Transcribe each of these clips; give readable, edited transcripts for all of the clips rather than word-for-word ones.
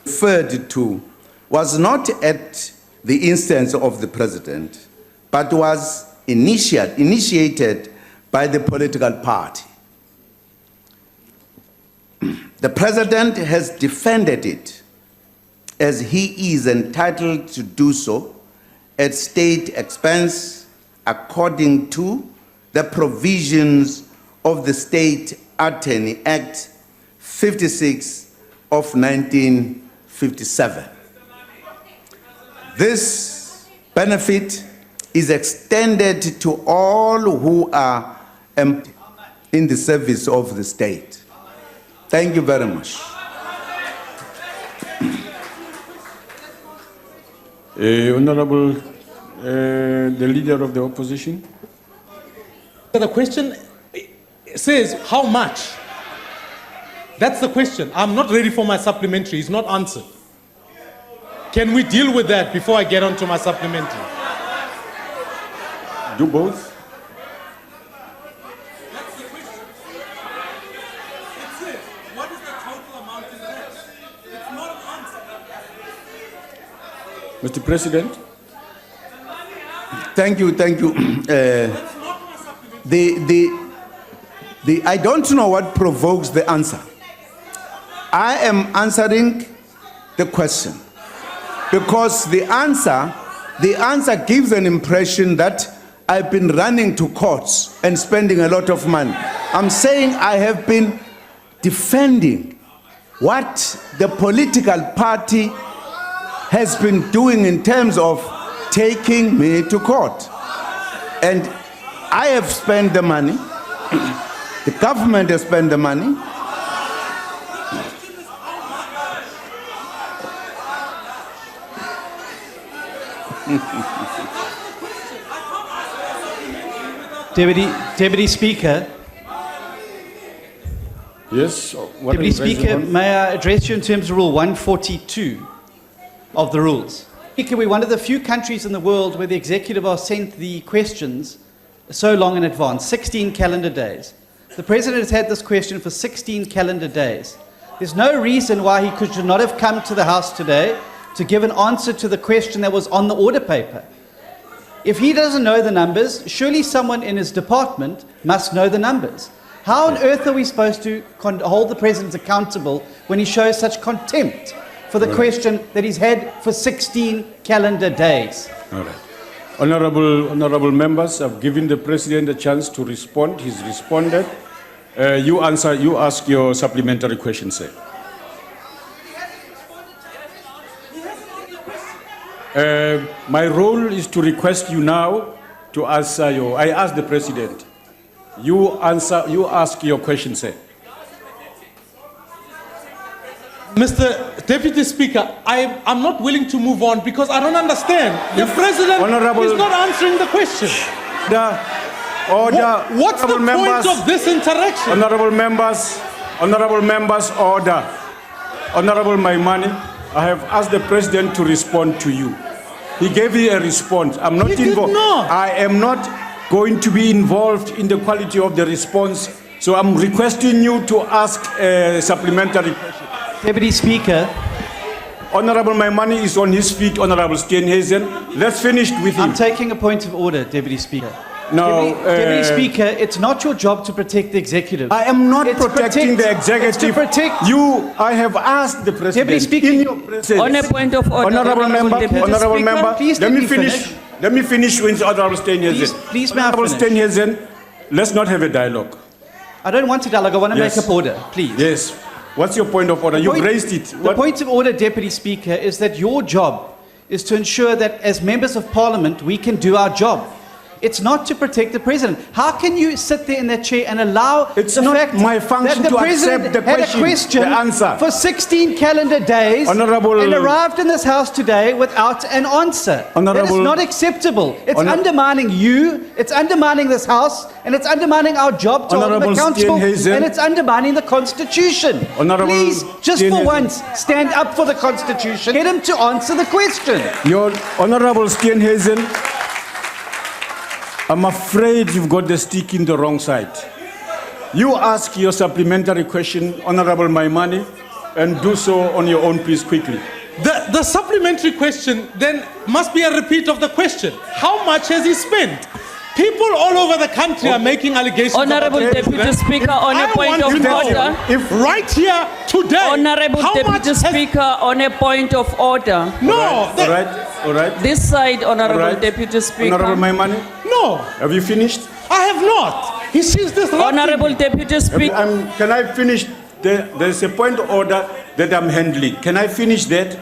referred to was not at the instance of the president, but was initiated by the political party. The president has defended it as he is entitled to do so at state expense according to the provisions of the State Attorney Act 56 of 1957. This benefit is extended to all who are in the service of the state. Thank you very much. Honorable, the Leader of the Opposition. The question says, how much? That's the question. I'm not ready for my supplementary. It's not answered. Can we deal with that before I get on to my supplementary? Do both. That's the question. It's it. What is the total amount in that? It's not an answer. Mr. President. Thank you. I don't know what provokes the answer. I am answering the question because the answer gives an impression that I've been running to courts and spending a lot of money. I'm saying I have been defending what the political party has been doing in terms of taking me to court. And I have spent the money, the government has spent the money. Deputy Speaker. Yes. Deputy Speaker, may I address you in terms of Rule 142 of the rules? Speaker, we're one of the few countries in the world where the executive are sent the questions so long in advance, 16 calendar days. The President has had this question for 16 calendar days. There's no reason why he should not have come to the House today to give an answer to the question that was on the order paper. If he doesn't know the numbers, surely someone in his department must know the numbers. How on earth are we supposed to hold the President accountable when he shows such contempt for the question that he's had for 16 calendar days? All right. Honorable members, I've given the President a chance to respond. He's responded. You ask your supplementary question, sir. My role is to request you now to answer I ask the President. You ask your question, sir. Mr. Deputy Speaker, I'm not willing to move on because I don't understand. The President is not answering the question. What's the point of this interaction? Honorable members, order. Honorable Maimani, I have asked the President to respond to you. He gave you a response. I'm not involved. I am not going to be involved in the quality of the response. So I'm requesting you to ask a supplementary question. Deputy Speaker. Honorable Maimani is on his feet, Honorable Steenhuisen. Let's finish with him. I'm taking a point of order, Deputy Speaker. No, Deputy Speaker, it's not your job to protect the executive. I am not protecting the executive. It's to protect you. I have asked the President. Deputy Speaker, in your presence. On a point of order. Honorable member, please let me finish. Let me finish with Honorable Steenhuisen. Please, may I Honorable finish? Steenhuisen, let's not have a dialogue. I don't want a dialogue. I want to Yes. make up order, please. Yes. What's your point of order? You've raised it. The point of order, Deputy Speaker, is that your job is to ensure that as members of Parliament, we can do our job. It's not to protect the President. How can you sit there in that chair and allow It's the not fact my that function the to President accept the had question, a question the answer. for 16 calendar days Honorable- and arrived in this House today without an answer? That is Honorable- not acceptable. It's undermining you, it's undermining this House, and it's undermining our job to hold them Honorable accountable, Steenhuisen. and it's undermining the Constitution. Honorable Please, just for Steenhuisen. once, stand up for the Constitution. Get him to answer the question. Your Honorable Steenhuisen, I'm afraid you've got the stick in the wrong side. You ask your supplementary question, Honorable Maimani. and do so on your own, please, quickly. The supplementary question then must be a repeat of the question. How much has he spent? People all over the country are making allegations. Honourable about Deputy president. Speaker, If on a I point want of to know, order. If right here today, Honourable how much Deputy has- Speaker, on a point of order. No, All right. This side, Honourable Alright. Deputy Speaker. Honourable Maimane, no, have you finished? I have not. He sees this. Honourable Deputy Speaker. Can I finish? There's a point of order that I'm handling. Can I finish that?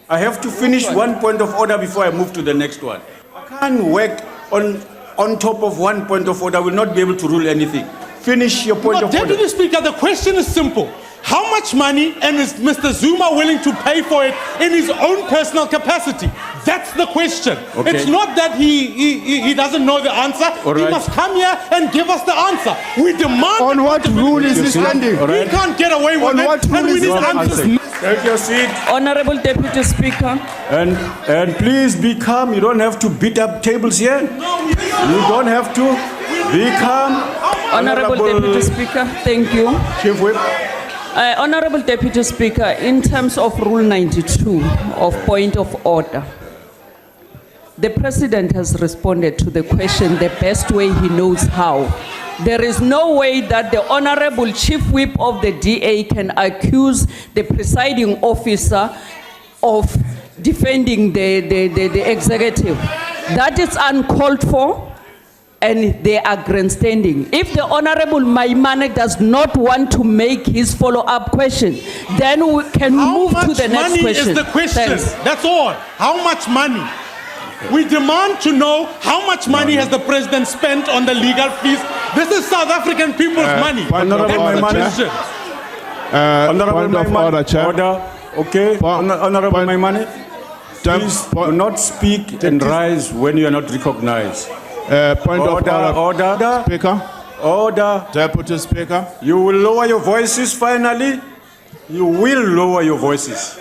I have to finish one point of order before I move to the next one. I can't work on top of one point of order. I will not be able to rule anything. Finish your point No, of Deputy order. Speaker, the question is simple. How much money and is Mr. Zuma willing to pay for it in his own personal capacity? That's the question. Okay. It's not that he doesn't know the answer. All He right. must come here and give us the answer. We demand. On what rule is he standing? All right. He can't get away with On it. what And rule we is need he answers. standing? Take your seat Honourable Deputy Speaker. and please be calm. You don't have to beat up tables here. You don't have to be calm. Honourable Deputy Speaker, thank you. Chief Whip. Honourable Deputy Speaker, in terms of Rule 92 of point of order, the President has responded to the question the best way he knows how. There is no way that the Honourable Chief Whip of the DA can accuse the presiding officer of defending the executive. That is uncalled for. And they are grandstanding. If the Honourable Maimane does not want to make his follow-up question, then we can How move to much the next money question. is the question? Thanks. That's all. How much money? We demand to know how much money has the president spent on the legal fees. This is South African people's money. point of That's the order, Chair. question. Honourable Point of Maimane, order, Chair. Order. Okay. Honourable point- Maimane, please do not speak and rise when you are not recognized. Point of Order. Speaker, Order. Deputy Speaker. You will lower your voices finally. You will lower your voices.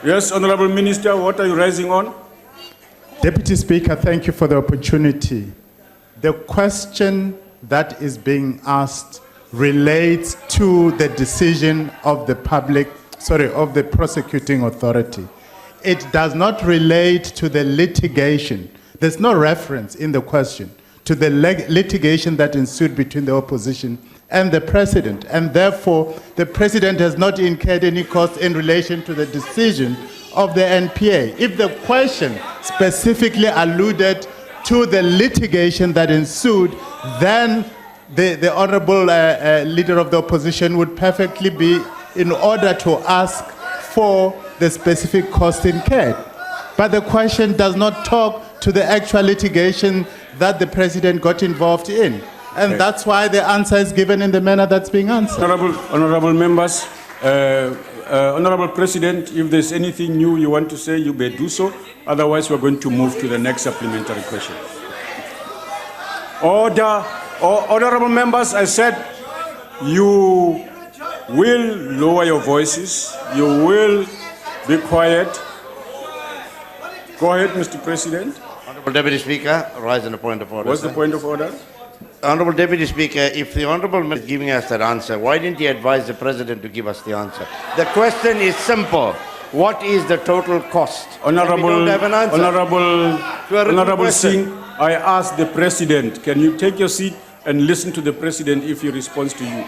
Yes, Honourable Minister, what are you rising on? Deputy Speaker, thank you for the opportunity. The question that is being asked relates to the decision of the of the prosecuting authority. It does not relate to the litigation. There's no reference in the question to the litigation that ensued between the opposition and the president, and therefore the president has not incurred any cost in relation to the decision of the NPA. If the question specifically alluded to the litigation that ensued, then the honourable leader of the opposition would perfectly be in order to ask for the specific cost incurred. But the question does not talk to the actual litigation that the president got involved in. And that's why the answer is given in the manner that's being answered. Honourable members, Honourable President, if there's anything new you want to say, you may do so. Otherwise, we're going to move to the next supplementary question. Order. Honourable members, I said you will lower your voices. You will be quiet. Go ahead, Mr. President. Honourable Deputy Speaker, I rise on a point of order. What's the sir. point of order? Honourable Deputy Speaker, if the Honourable Minister is giving us that answer, why didn't he advise the President to give us the answer? The question is simple. What is the total cost? And we don't have an answer. Honourable question. Singh, I asked the President, can you take your seat and listen to the President if he responds to you?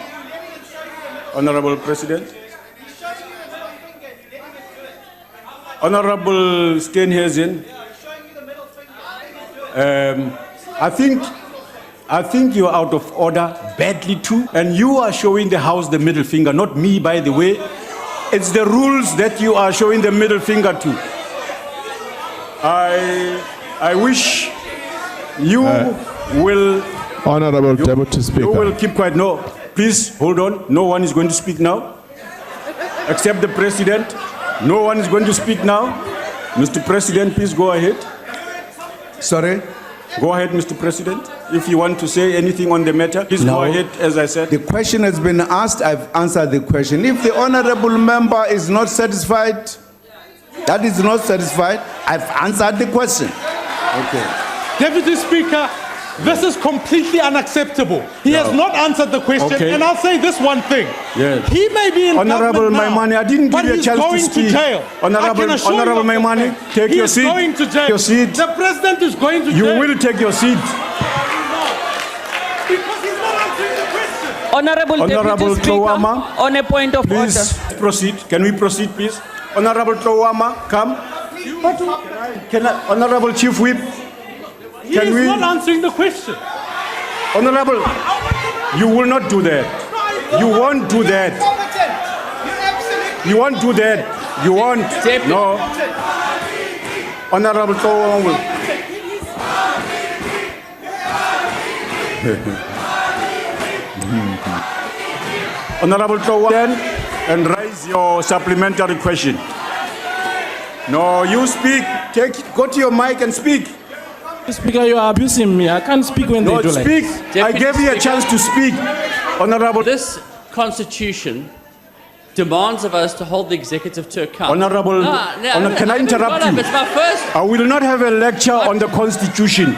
Honourable President. Honourable Steenhuisen, I think you're out of order badly too, and you are showing the House the middle finger, not me, by the way. It's the rules that you are showing the middle finger to. I wish you will. Honourable Deputy You Speaker. will keep quiet. No, please hold on. No one is going to speak now, except the President. No one is going to speak now. Mr. President, please go ahead. Sorry? Go ahead, Mr. President. If you want to say anything on the matter, please No. go ahead, as I said. The question has been asked, I've answered the question. If the honourable member is not satisfied, that is not satisfied, I've answered the question. Deputy Speaker, This is completely unacceptable. He has not answered the question, Okay. and I'll say this one thing. Yes. He may be in Honorable government now, Maimane, I didn't give but you a he's chance to going speak. jail. Honorable- I can assure Honorable you of Maimane, that. take He your is seat. going to jail. Your seat. The president is going to You jail. will take your seat. Because he's not answering the question. Honorable Honorable Deputy Speaker, Tlowama, on a point of order. Please proceed. Can we proceed, please? Honorable Tlowama, come. Honorable Chief Whip, He Can is we- not answering the question. Honorable, you will not do that. You won't do that. You won't do that. You won't. No. Honorable Tlowama. Honorable Tlowama, and raise your supplementary question. No, you speak. Go to your mic and speak. Speaker, you are abusing me. I can't speak when No, they do like speak. this. I gave you a chance to speak. Honorable. This constitution demands of us to hold the executive to account. Honorable, can I interrupt you? It's my first. I will not have a lecture on the Constitution.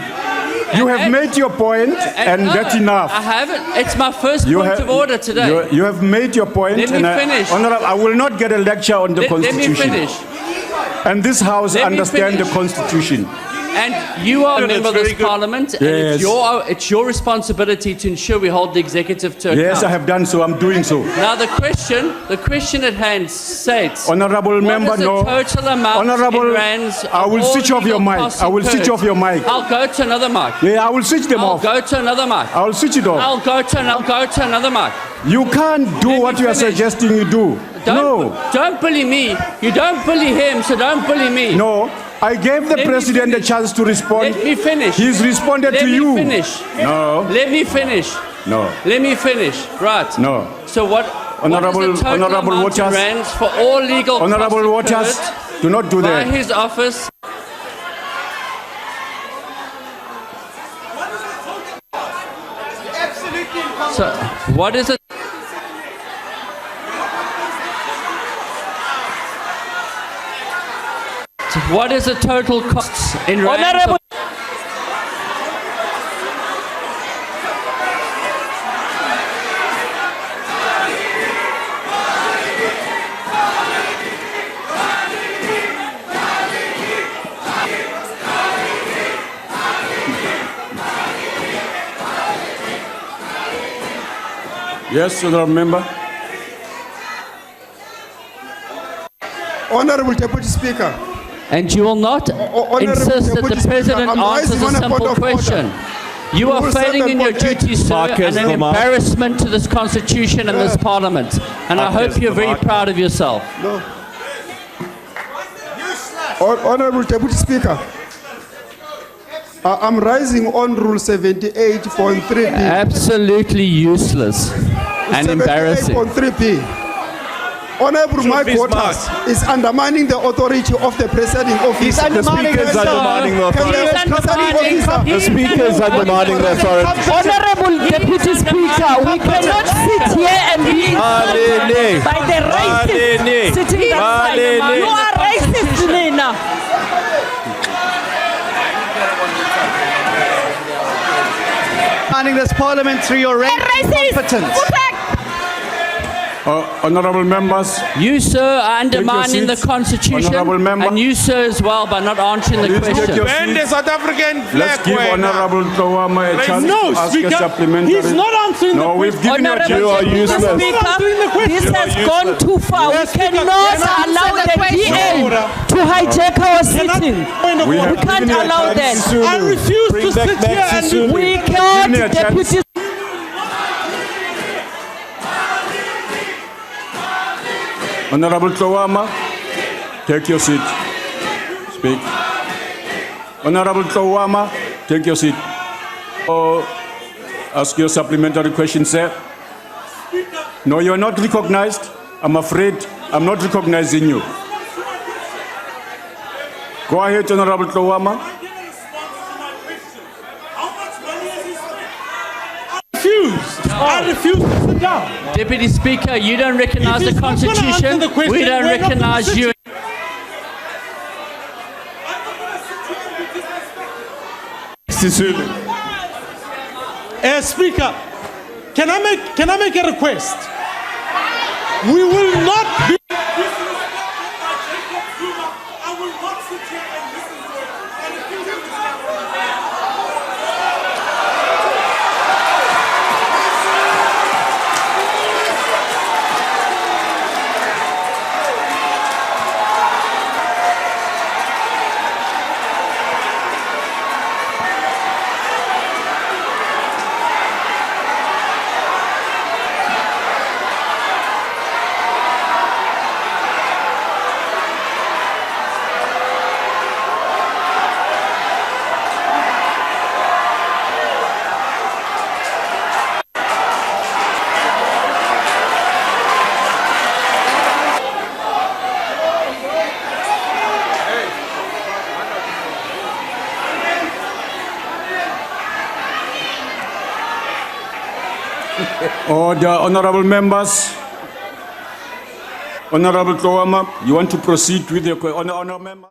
You have made your point, and no, that's enough. I haven't. It's my first You point have- of order today. You have made your point. Let me and finish. Honorable, I will not get a lecture on the Let me Constitution. finish. And this House Let me understand the finish. Constitution. And you are a member of this parliament, and Yes. it's your responsibility to ensure we hold the executive to account. Yes, I have done so. I'm doing so. Now the question at hand states. Honorable member, what is no. the total amount Honorable, in rands I of will all switch off your legal mic. costs I will switch incurred? off your mic. I'll go to another mic. Yeah, I will switch them I'll off. go to another mic. I will switch it off. I'll go to another mic. You can't do Let what me you are finish. suggesting you do. Don't bully me. You don't bully him, so don't bully me. No, I gave the Let me president a finish. chance to respond. Let me finish. He's responded Let to me you. finish. No, Let me finish. no, Let me finish. Right. no. So what? Honorable- what is the total Honorable amount Waters. in rands for all legal Honorable costs Waters, incurred do not do by that. his office? So what is it? What is the total costs in rands? Honorable Yes, honorable member. Honorable Deputy Speaker, And you will not Honorable insist that the Deputy Speaker, President I'm answers raising a on a point simple of order. question. You are Rule failing in your 7.8. duties, sir, Marcus and an Zuma. embarrassment to this Constitution and this Parliament. And I hope you're very proud of yourself. no. Honorable Deputy Speaker, I'm rising on Rule 78.3B. Absolutely useless and embarrassing. 78.3B. Honorable Mike Waters is undermining the authority of the presiding officer. He's undermining Speaker is himself. undermining the Can authority. the presiding officer The Speaker is undermining the authority. Honorable Deputy Speaker, we cannot sit here and be insulted by the racist sitting that side. You are racist, Nina. Undermining this parliamentary, your rank incompetence. Honorable members, You, sir, are undermining the seats. Constitution, Honourable member. and you, sir, as well, by not answering the please take question. your When the seats. South African Let's flag give went up, Honorable Tlowama a chance No, to ask a Speaker, supplementary. he's not answering No, the we've question. given you a chance. You are Deputy useless. Speaker, this has gone too far. We Speaker, cannot can I allow answer the the question? DA to hijack our sitting. Point of We order. have We can't given you a allow chance. that. I refuse to Bring back sit here Maxi and Zulu. be... We Give me a can't, chance. Deputy Honorable Tlowama, take your seat. Speak. Honorable Tlowama, take your seat. Ask your supplementary question, sir. No, you're not recognized. I'm afraid I'm not recognizing you. Go ahead, Honorable Tlowama. I refuse to sit down. Deputy Speaker, you don't recognize If the he's not gonna answer Constitution. the question, We don't we're not recognize gonna you. Sisulu. Speaker, can I make a request? We will not be disrespected by Jacob Zuma. I will not sit here and listen to it. And if you do Order, honorable members. Honorable Klowama, you want to proceed with your question? Honorable member.